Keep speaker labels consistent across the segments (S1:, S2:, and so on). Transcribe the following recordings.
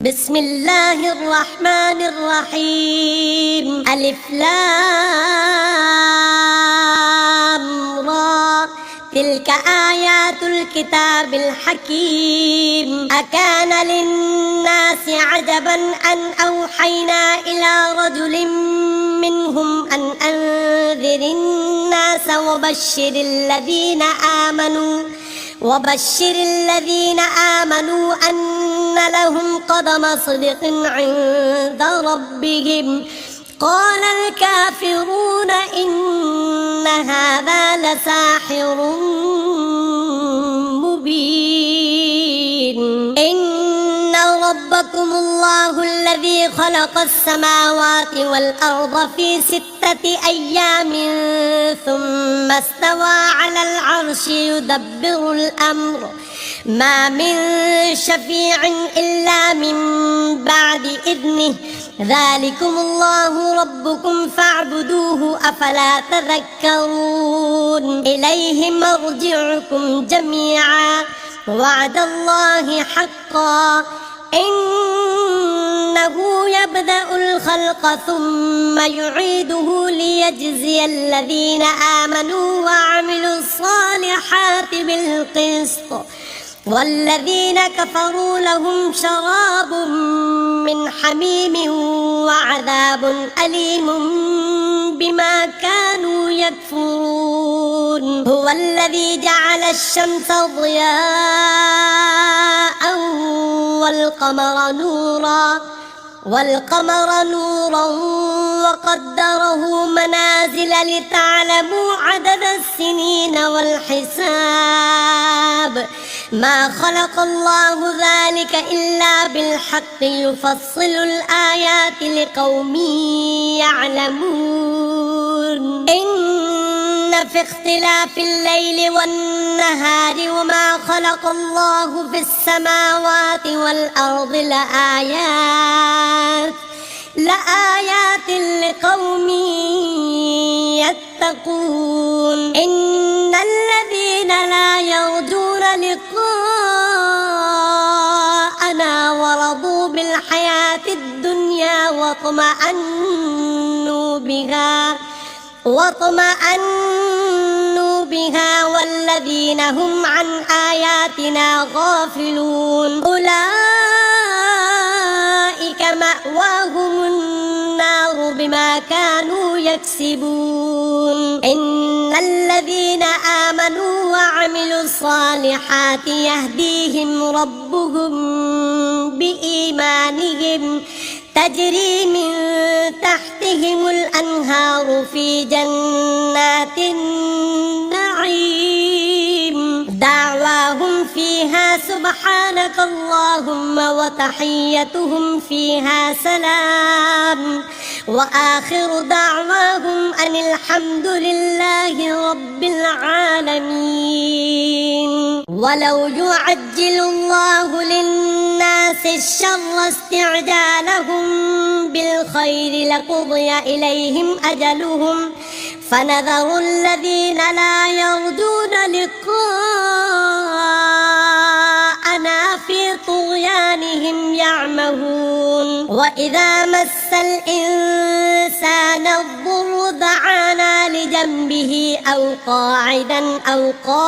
S1: بسم الله الرحمن الرحيم. ألف لام را، تلك آيات الكتاب الحكيم. أكان للناس عجبا أن أوحينا إلى رجل منهم أن أنذر الناس وبشر الذين آمنوا أن لهم قدم صدق عند ربهم. قال الكافرون إن هذا لساحر مبين. إن ربكم الله الذي خلق السماوات والأرض في 6 أيام ثم استوى على العرش يدبر الأمر، ما من شفيع إلا من بعد إذنه، ذلكم الله ربكم فاعبدوه أفلا تذكرون. إليه مرجعكم جميعا وعد الله حقا، إنه يبدأ الخلق ثم يعيده ليجزي الذين آمنوا وعملوا الصالحات بالقسط، والذين كفروا لهم شراب من حميم وعذاب أليم بما كانوا يكفرون. هو الذي جعل الشمس ضياء والقمر نورا وقدره منازل لتعلموا عدد السنين والحساب، ما خلق الله ذلك إلا بالحق، يفصل الآيات لقوم يعلمون. إن في اختلاف الليل والنهار وما خلق الله في السماوات والأرض لآيات لقوم يتقون. إن الذين لا يرجون لقاءنا ورضوا بالحياة الدنيا واطمأنوا بها والذين هم عن آياتنا غافلون، أولئك مأواهم النار بما كانوا يكسبون. إن الذين آمنوا وعملوا الصالحات يهديهم ربهم بإيمانهم، تجري من تحتهم الأنهار في جنات النعيم، دعواهم فيها سبحانك اللهم وتحيتهم فيها سلام، وآخر دعواهم أن الحمد لله رب العالمين. ولو يعجل الله للناس الشر استعجالهم بالخير لقضي إليهم أجلهم، فنذر الذين لا يرجون لقاءنا في طغيانهم يعمهون. وإذا مس الإنسان الضر دعانا لجنبه أو قاعدا أو قائما،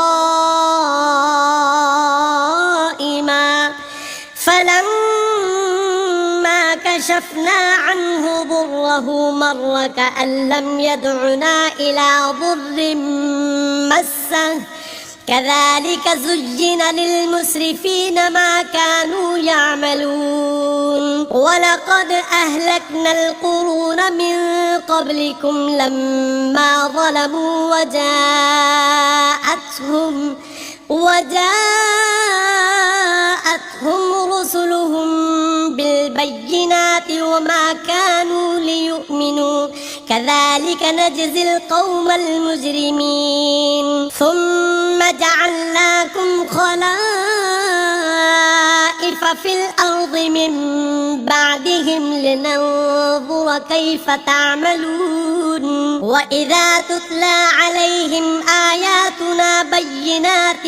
S1: فلما كشفنا عنه ضره مر كأن لم يدعنا إلى ضر مسه، كذلك زين للمسرفين ما كانوا يعملون. ولقد أهلكنا القرون من قبلكم لما ظلموا وجاءتهم رسلهم بالبينات وما كانوا ليؤمنوا، كذلك نجزي القوم المجرمين. ثم جعلناكم خلائف في الأرض من بعدهم لننظر كيف تعملون. وإذا تتلى عليهم آياتنا بينات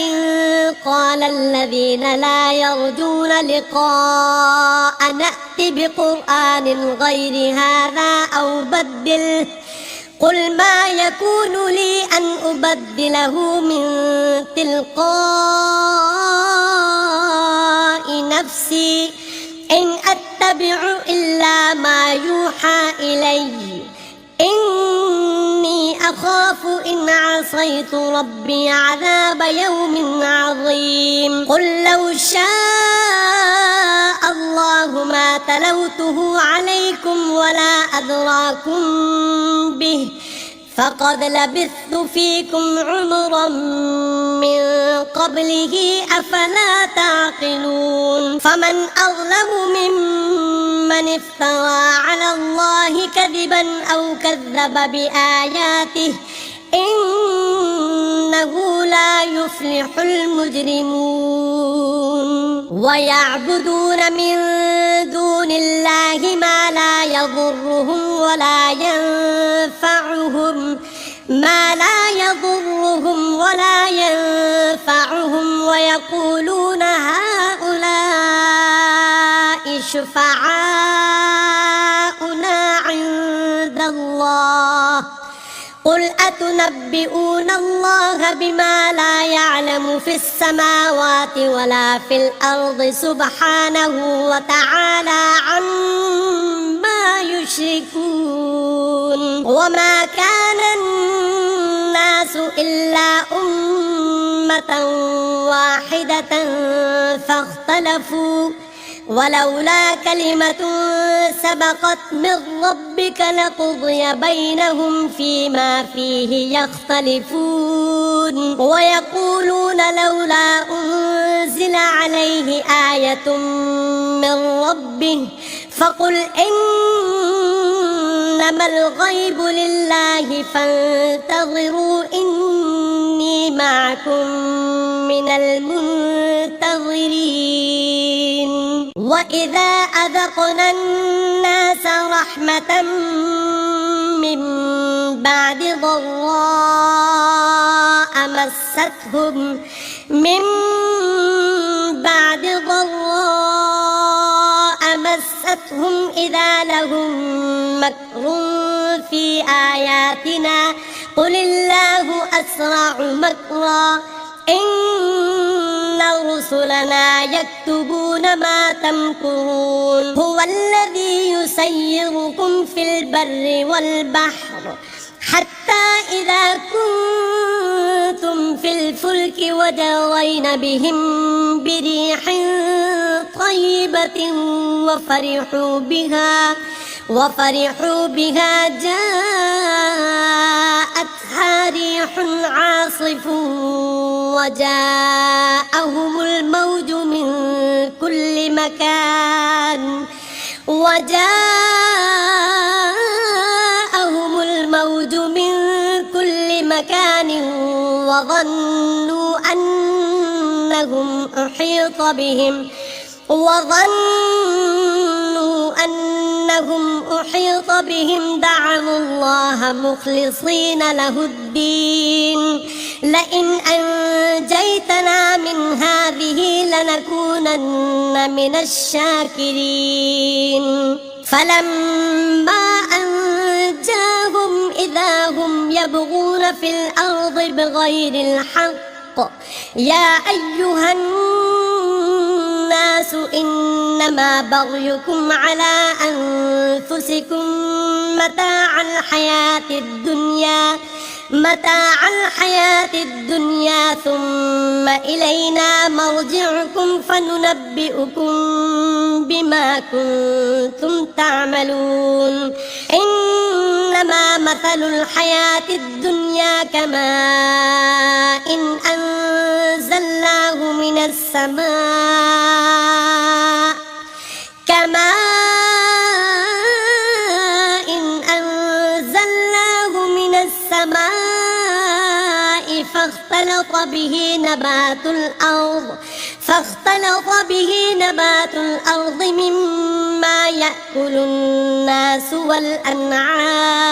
S1: قال الذين لا يرجون لقاء نأت بقرآن غير هذا أو بدله قل ما يكون لي أن أبدله من تلقاء نفسي إن أتبع إلا ما يوحى إلي إني أخاف إن عصيت ربي عذاب يوم عظيم قل لو شاء الله ما تلوته عليكم ولا أدراكم به فقد لبثت فيكم عمرا من قبله أفلا تعقلون فمن أظلم ممن افترى على الله كذبا أو كذب بآياته إنه لا يفلح المجرمون ويعبدون من دون الله ما لا يضرهم ولا ينفعهم ويقولون هؤلاء شفعاؤنا عند الله قل أتنبئون الله بما لا يعلم في السماوات ولا في الأرض سبحانه وتعالى عما يشركون وما كان الناس إلا أمة واحدة فاختلفوا ولولا كلمة سبقت من ربك لقضي بينهم فيما فيه يختلفون ويقولون لولا أنزل عليه آية من ربه فقل إنما الغيب لله فانتظروا إني معكم من المنتظرين وإذا أذقنا الناس رحمة من بعد ضراء مستهم إذا لهم مكر في آياتنا قل الله أسرع مكرا إن رسلنا يكتبون ما تمكرون هو الذي يسيركم في البر والبحر حتى إذا كنتم في الفلك وجرين بهم بريح طيبة وفرحوا بها جاءتها ريح عاصف وجاءهم الموج من كل مكان وظنوا أنهم أحيط بهم دعوا الله مخلصين له الدين لئن أنجيتنا من هذه لنكونن من الشاكرين فلما أنجاهم إذا هم يبغون في الأرض بغير الحق يا أيها الناس إنما بغيكم على أنفسكم متاع الحياة الدنيا ثم إلينا مرجعكم فننبئكم بما كنتم تعملون إنما مثل الحياة الدنيا كماء إن أنزلناه من السماء فاختلط به نبات الأرض مما يأكل الناس والأنعام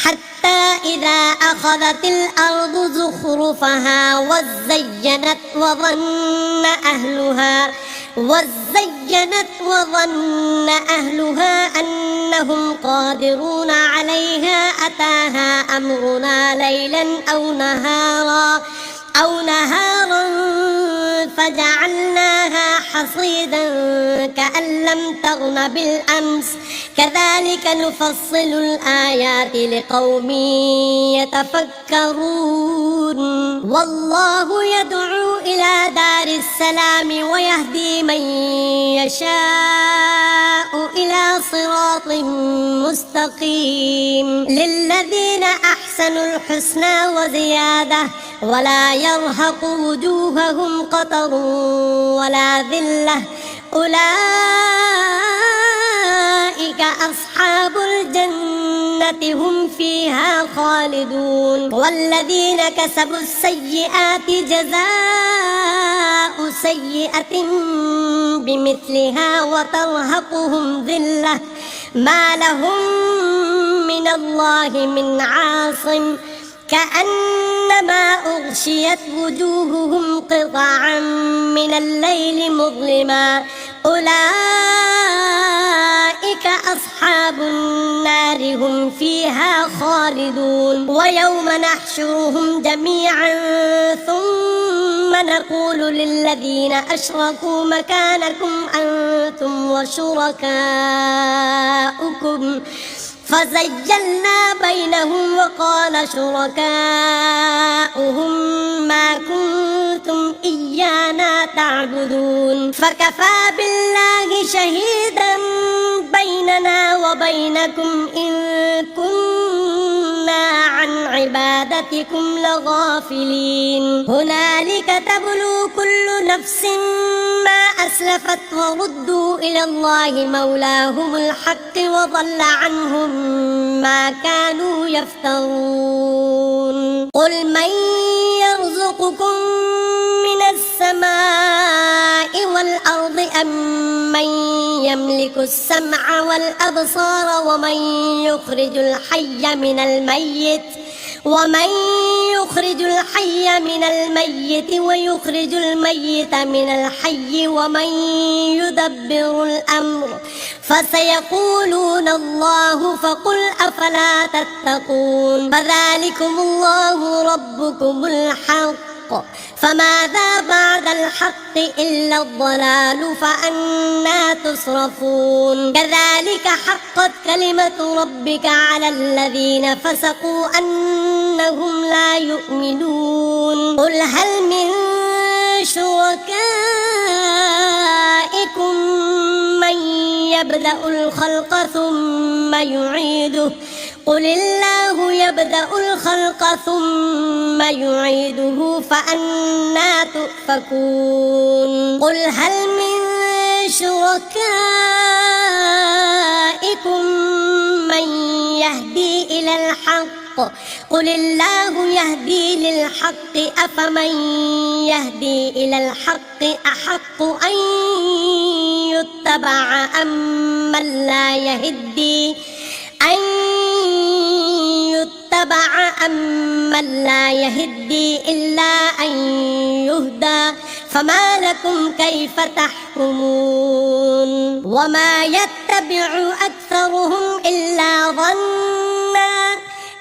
S1: حتى حتى إذا أخذت الأرض زخرفها وظن أهلها أنهم قادرون عليها أتاها أمرنا ليلا أو نهارا فجعلناها حصيدا كأن لم تغن بالأمس كذلك نفصل الآيات لقوم يتفكرون والله يدعو إلى دار السلام ويهدي من يشاء إلى صراط مستقيم للذين أحسنوا الحسنى وزيادة ولا يرهق وجوههم قتر ولا ذلة أولئك أصحاب الجنة هم فيها خالدون والذين كسبوا السيئات جزاء سيئة بمثلها وترهقهم ذلة ما لهم من الله من عاصم كأنما أغشيت وجوههم قطعا من الليل مظلما أولئك أصحاب النار هم فيها خالدون ويوم نحشرهم جميعا ثم نقول للذين أشركوا مكانكم أنتم وشركاؤكم فزيّلنا بينهم وقال شركاؤهم ما كنتم إيانا تعبدون فكفى بالله شهيدا بيننا وبينكم إن كنا عن عبادتكم لغافلين هنالك تبلو كل نفس ما أسلفت وردوا إلى الله مولاهم الحق وضل عنهم ما كانوا يفترون قل من يرزقكم من السماء والأرض أم من يملك السمع والأبصار ومن يخرج الحي من الميت ويخرج الميت من الحي ومن يدبر الأمر فسيقولون الله فقل أفلا تتقون فذلكم الله ربكم الحق فماذا بعد الحق إلا الضلال فأنى تصرفون كذلك حقت كلمة ربك على الذين فسقوا أنهم لا يؤمنون قل هل من شركائكم من يبدأ الخلق ثم يعيده قل الله يبدأ الخلق ثم يعيده فأنى تؤفكون قل هل من شركائكم من يهدي إلى الحق قل الله يهدي للحق أفمن يهدي إلى الحق أحق أن يتبع أم من لا يهدي إلا أن يهدى فما لكم كيف تحكمون وما يتبع أكثرهم إلا ظنا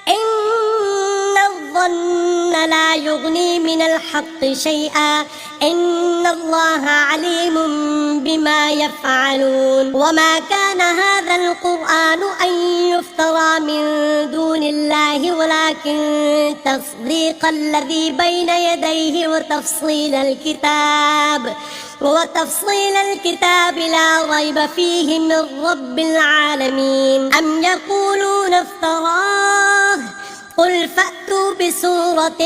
S1: إن الظن لا يغني من الحق شيئا إن الله عليم بما يفعلون وما كان هذا القرآن أن يفترى من دون الله ولكن تصديق الذي بين يديه وتفصيل الكتاب لا ريب فيه من رب العالمين أم يقولون افتراه قل فأتوا بسورة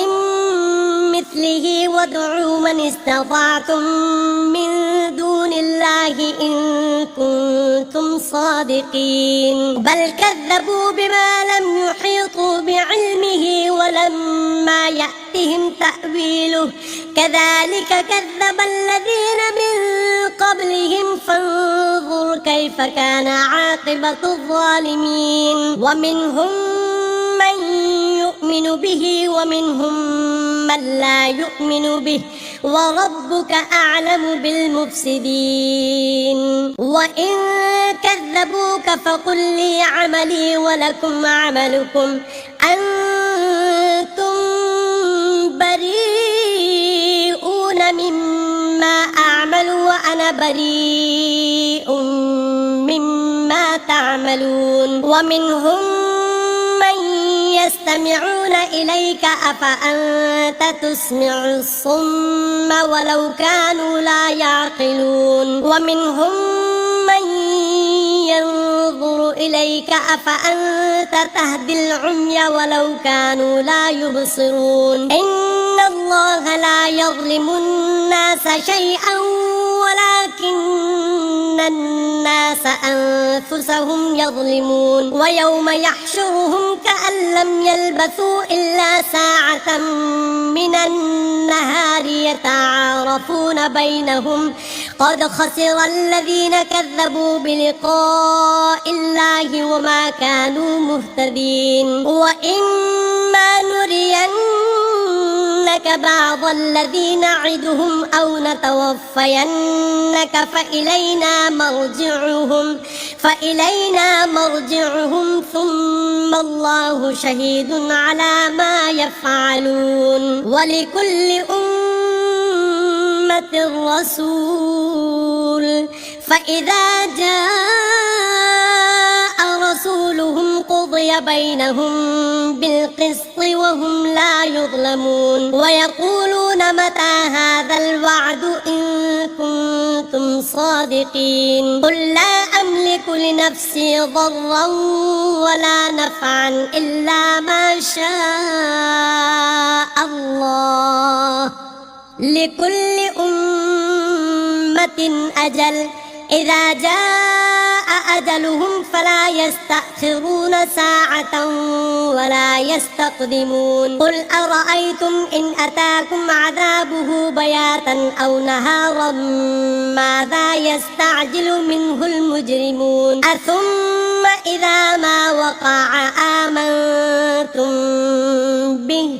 S1: مثله وادعوا من استطعتم من دون الله إن كنتم صادقين بل كذبوا بما لم يحيطوا بعلمه ولما يأتهم تأويله كذلك كذب الذين من قبلهم فانظر كيف كان عاقبة الظالمين ومنهم من يؤمن به ومنهم من لا يؤمن به وربك أعلم بالمفسدين وإن كذبوك فقل لي عملي ولكم عملكم أنتم بريئون مما أعمل وأنا بريء مما تعملون ومنهم من يستمعون إليك أفأنت تسمع الصم ولو كانوا لا يعقلون ومنهم من ينظر إليك أفأنت تهدي العمي ولو كانوا لا يبصرون إن الله لا يظلم الناس شيئا ولكن الناس أنفسهم يظلمون ويوم يحشرهم كأن لم يلبثوا إلا ساعة من النهار يتعارفون بينهم قد خسر الذين كذبوا بلقاء الله وما كانوا مهتدين وإما نرينك بعض الذي نعدهم أو نتوفينك فإلينا مرجعهم ثم الله شهيد على ما يفعلون ولكل أمة رسول فإذا جاء رسولهم قضي بينهم بالقسط وهم لا يظلمون ويقولون متى هذا الوعد إن كنتم صادقين قل لا أملك لنفسي ضرا ولا نفعا إلا ما شاء الله لكل أمة أجل إذا جاء أجلهم فلا يستأخرون ساعة ولا يستقدمون قل أرأيتم إن أتاكم عذابه بياتا أو نهارا ماذا يستعجل منه المجرمون أثم إذا ما وقع آمنتم به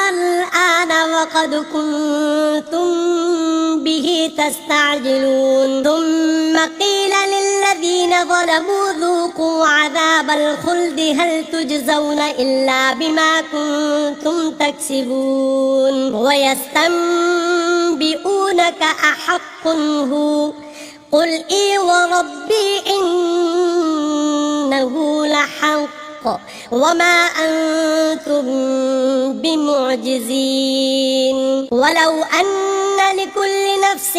S1: الآن وقد كنتم به تستعجلون ثم قيل للذين ظلموا ذوقوا عذاب الخلد هل تجزون إلا بما كنتم تكسبون ويستنبئونك أحق هو قل إي وربي إنه لحق وما أنتم بمعجزين ولو أن لكل نفس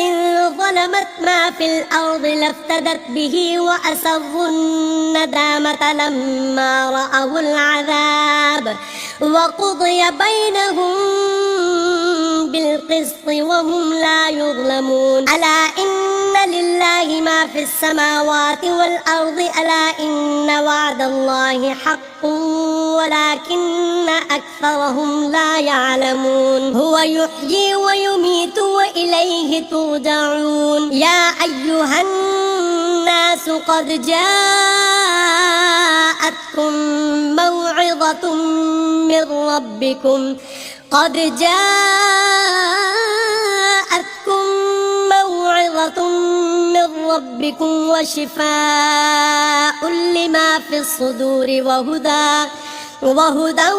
S1: ظلمت ما في الأرض لافتدت به وأسروا الندامة لما رأوا العذاب وقضي بينهم بالقسط وهم لا يظلمون ألا إن لله ما في السماوات والأرض ألا إن وعد الله حق ولكن أكثرهم لا يعلمون هو يحيي ويميت وإليه ترجعون يا أيها الناس قد جاءتكم موعظة من ربكم وشفاء لما في الصدور وهدى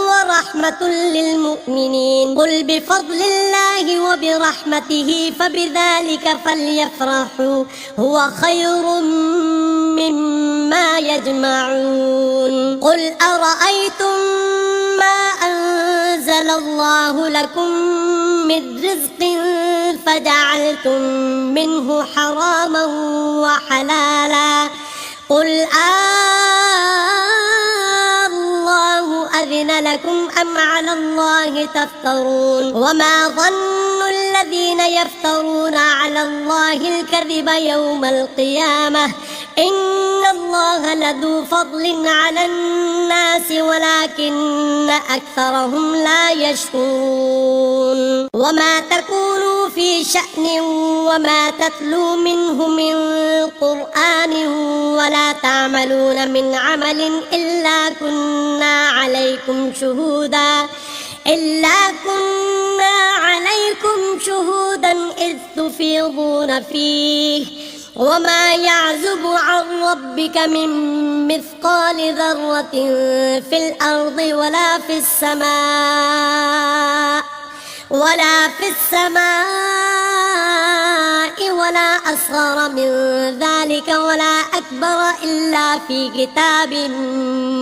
S1: ورحمة للمؤمنين قل بفضل الله وبرحمته فبذلك فليفرحوا هو خير مما يجمعون قل أرأيتم ما أنزل الله لكم من رزق فجعلتم منه حراما وحلالا قل الله أذن لكم أم على الله تفترون وما ظن الذين يفترون على الله الكذب يوم القيامة إن الله الله لذو فضل على الناس ولكن أكثرهم لا يشكرون وما تكونوا في شأن وما تتلو منه من قرآن ولا تعملون من عمل إلا كنا عليكم شهودا إذ تفيضون فيه وما يعزب عن ربك من مثقال ذرة في الأرض ولا في السماء ولا أصغر من ذلك ولا أكبر إلا في كتاب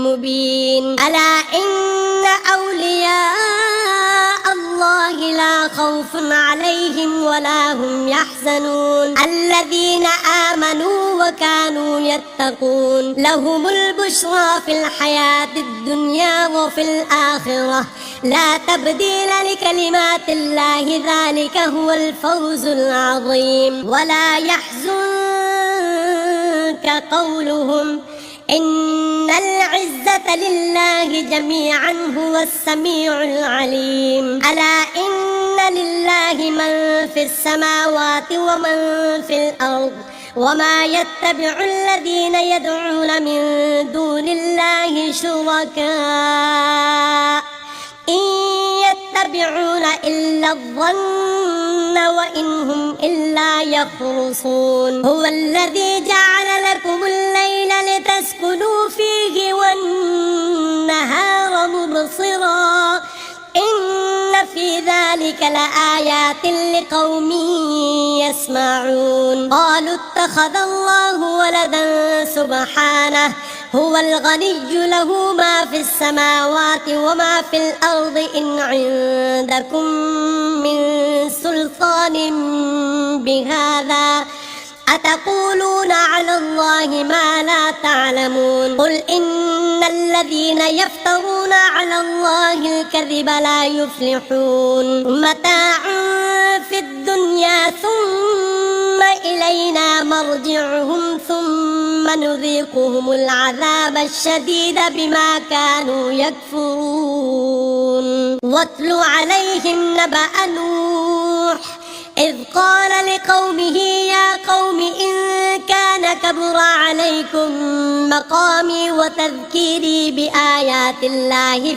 S1: مبين ألا إن أولياء الله لا خوف عليهم ولا هم يحزنون الذين آمنوا وكانوا يتقون لهم البشرى في الحياة الدنيا وفي الآخرة لا تبديل لكلمات الله ذلك هو الفوز العظيم ولا يحزنك قولهم إن العزة لله جميعا هو السميع العليم ألا إن لله من في السماوات ومن في الأرض وما يتبع الذين يدعون من دون الله شركاء إن يتبعون إلا الظن وإن هم إلا يخرصون هو الذي جعل لكم الليل لتسكنوا فيه والنهار مبصرا إن في ذلك لآيات لقوم يسمعون قالوا اتخذ الله ولدا سبحانه هو الغني له ما في السماوات وما في الأرض إن عندكم من سلطان بهذا أتقولون على الله ما لا تعلمون قل إن الذين يفترون على الله الكذب لا يفلحون متاع في الدنيا ثم إلينا مرجعهم ثم نذيقهم العذاب الشديد بما كانوا يكفرون واتل عليهم نبأ نوح إذ قال لقومه يا قوم إن كان كبر عليكم مقامي وتذكيري بآيات الله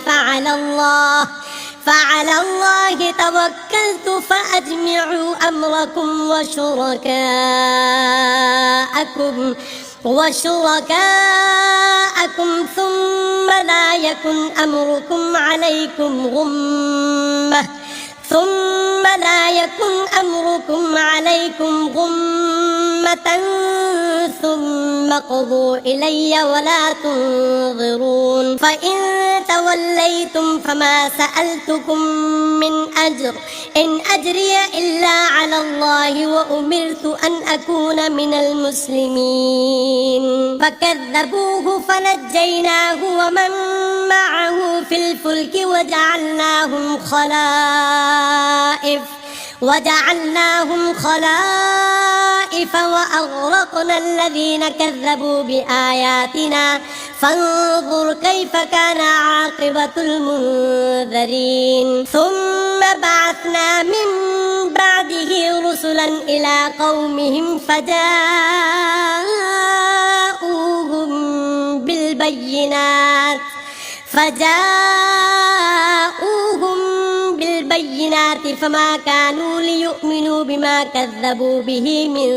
S1: فعلى الله توكلت فأجمعوا أمركم وشركاءكم ثم لا يكن أمركم عليكم غمة ثم قضوا إلي ولا تنظرون فإن توليتم فما سألتكم من أجر إن أجري إلا على الله وأمرت أن أكون من المسلمين فكذبوه فنجيناه ومن معه في الفلك وجعلناهم خلائف وأغرقنا الذين كذبوا بآياتنا فانظر كيف كان عاقبة المنذرين ثم بعثنا من بعده رسلا إلى قومهم فجاءوهم بالبينات فما كانوا ليؤمنوا بما كذبوا به من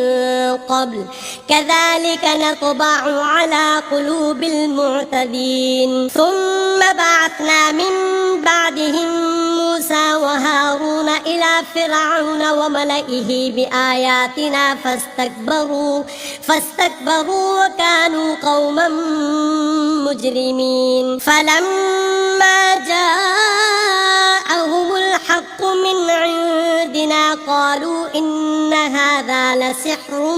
S1: قبل كذلك نطبع على قلوب المعتدين ثم بعثنا من بعدهم موسى وهارون إلى فرعون وملئه بآياتنا فاستكبروا وكانوا قوما مجرمين فلما جاءهم الحق من عندنا قالوا إن هذا لسحر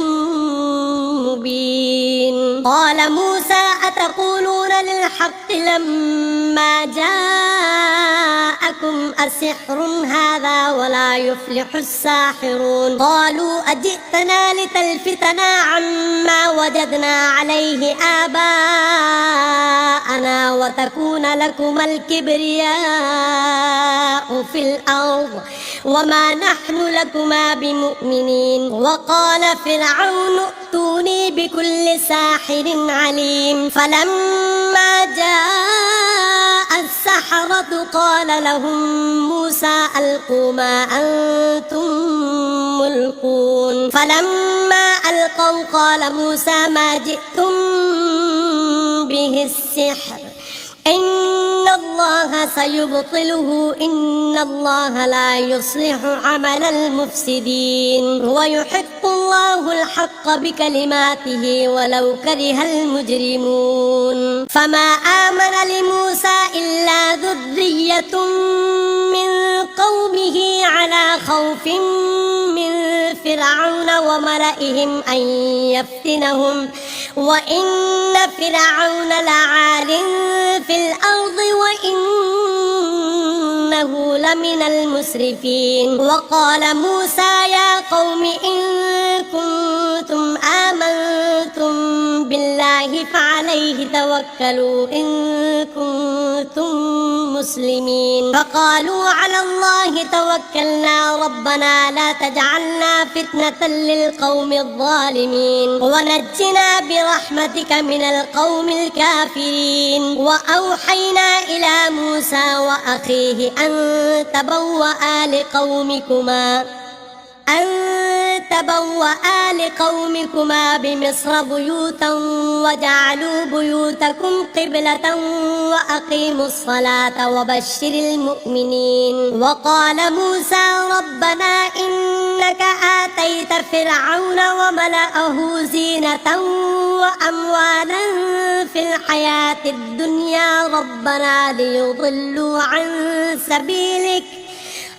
S1: مبين قال موسى أتقولون للحق لما جاءكم معكم أسحر هذا ولا يفلح الساحرون قالوا أجئتنا لتلفتنا عما وجدنا عليه آباءنا وتكون لكما الكبرياء في الأرض وما نحن لكما بمؤمنين وقال فرعون ائتوني بكل ساحر عليم فلما جاء السحرة قال لهم موسى ألقوا ما أنتم ملقون فلما ألقوا قال موسى ما جئتم به السحر إن الله سيبطله إن الله لا يصلح عمل المفسدين ويحق الله الحق بكلماته ولو كره المجرمون فما آمن لموسى إلا ذرية من قومه على خوف من فرعون وملئهم أن يفتنهم وإن فرعون لعال في الأرض وإنه لمن المسرفين وقال موسى يا قوم إن كنتم آمنتم بالله فعليه توكلوا إن كنتم مسلمين فقالوا على الله توكلنا ربنا لا تجعلنا فتنة للقوم الظالمين ونجنا برحمتك من القوم الكافرين وأوحينا إلى موسى وأخيه أن تبوأ لقومكما بمصر بيوتا وجعلوا بيوتكم قبلة وأقيموا الصلاة وبشر المؤمنين وقال موسى ربنا إنك آتيت فرعون وملأه زينة وأموالا في الحياة الدنيا ربنا ليضلوا عن سبيلك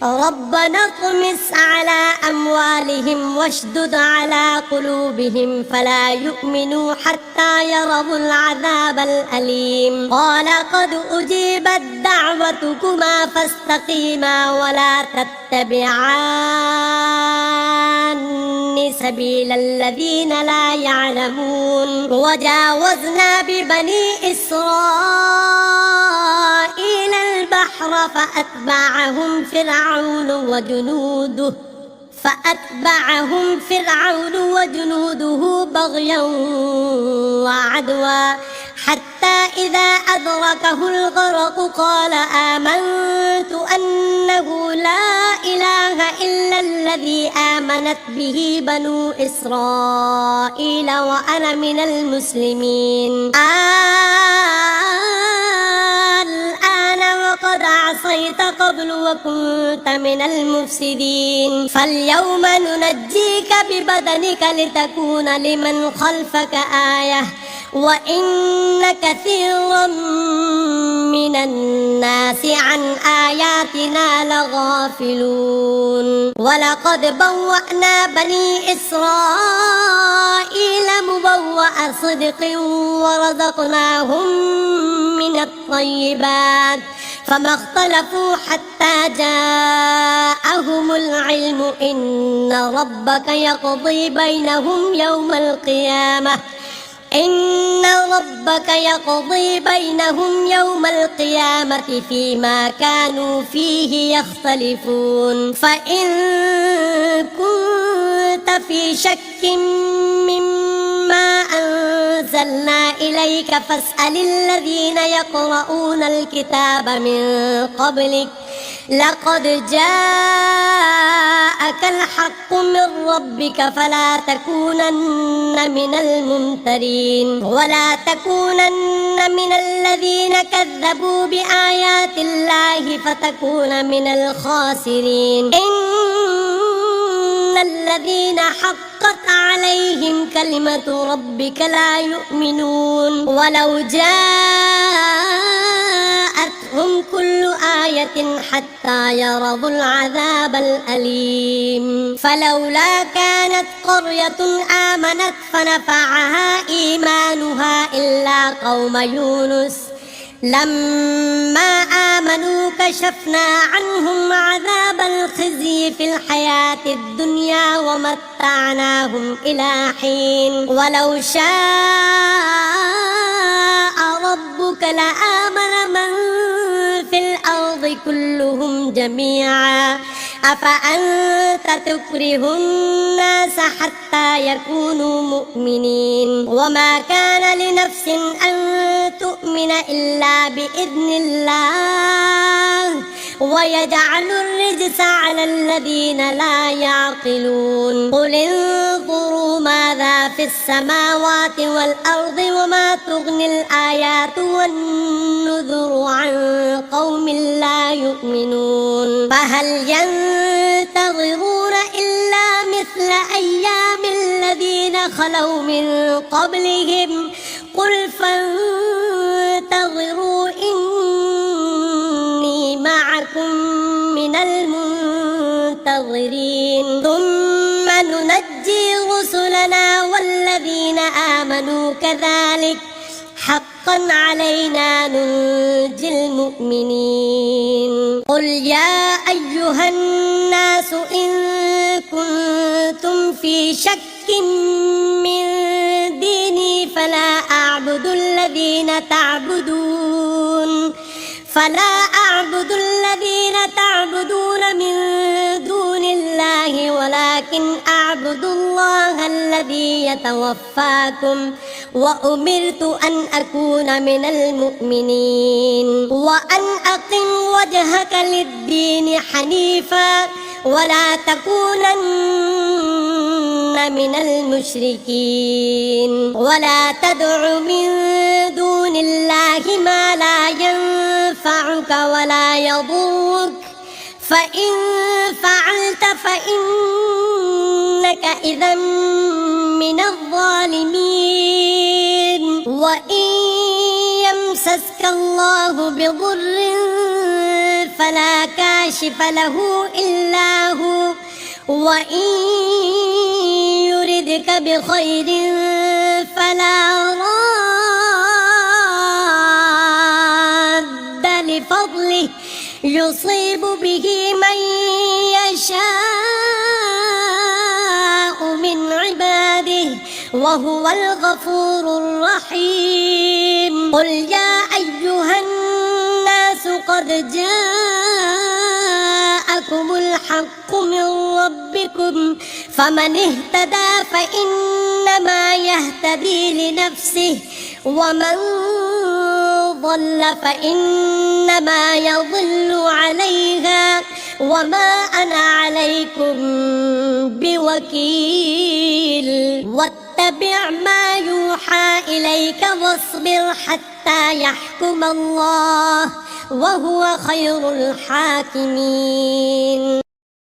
S1: ربنا اطمس على أموالهم واشدد على قلوبهم فلا يؤمنوا حتى يروا العذاب الأليم قال قد أجيبت دعوتكما فاستقيما ولا تتبعان سبيل الذين لا يعلمون وجاوزنا ببني إسرائيل البحر فأتبعهم فرعون وجنوده بغيا وعدوا حتى إذا أدركه الغرق قال آمنت أنه لا إله إلا الذي آمنت به بنو إسرائيل وأنا من المسلمين وقد عصيت قبل وكنت من المفسدين فاليوم ننجيك ببدنك لتكون لمن خلفك آية وإن كثيرا من الناس عن آياتنا لغافلون ولقد بوأنا بني إسرائيل مبوأ صدق ورزقناهم من الطيبات فما اختلفوا حتى جاءهم العلم إن ربك يقضي بينهم يوم القيامة فيما كانوا فيه يختلفون فإن كنت في شك مما أنزلنا إليك فاسأل الذين يقرؤون الكتاب من قبلك لقد جاءك الحق من ربك فلا تكونن من الممترين ولا تكونن من الذين كذبوا بآيات الله فتكون من الخاسرين إن الذين حقت عليهم كلمة ربك لا يؤمنون ولو جاءتهم كل آية حتى يروا العذاب الأليم فلولا كانت قرية آمنت فنفعها إيمانها إلا قوم يونس لما آمنوا كشفنا عنهم عذاب الخزي في الحياة الدنيا ومتعناهم إلى حين ولو شاء ربك لآمن من في الأرض كلهم جميعا أفأنت تكره الناس حتى يكونوا مؤمنين وما كان لنفس أن تؤمن إلا بإذن الله ويجعل الرجس على الذين لا يعقلون قل انظروا ماذا في السماوات والأرض وما تغني الآيات والنذر عن قوم لا يؤمنون فهل ينتظرون إلا مثل أيام الذين خلوا من قبلهم قل فانتظروا إني معكم من المنتظرين ثم ننجي رسلنا والذين آمنوا كذلك حقا علينا ننجي المؤمنين قل يا أيها الناس إن كنتم في شك من ديني فلا أعبد الذين تعبدون من دون الله ولكن أعبد الله الذي يتوفاكم وأمرت أن أكون من المؤمنين وأن أقم وجهك للدين حنيفا ولا تكونن من المشركين ولا تدع من دون الله ما لا ينفعك ولا يضرك فإن فعلت فإنك إذا من الظالمين وإن يمسسك الله بضر فلا كاشف له إلا هو وإن يردك بخير فلا راد لفضله يصيب به من يشاء من عباده وهو الغفور الرحيم قل يا أيها الناس قد جاءكم الحق من ربكم فمن اهتدى فإنما يهتدي لنفسه ومن ضل فإنما يضل عليها وما أنا عليكم بوكيل واتبع ما يوحى إليك واصبر حتى يحكم الله وهو خير الحاكمين.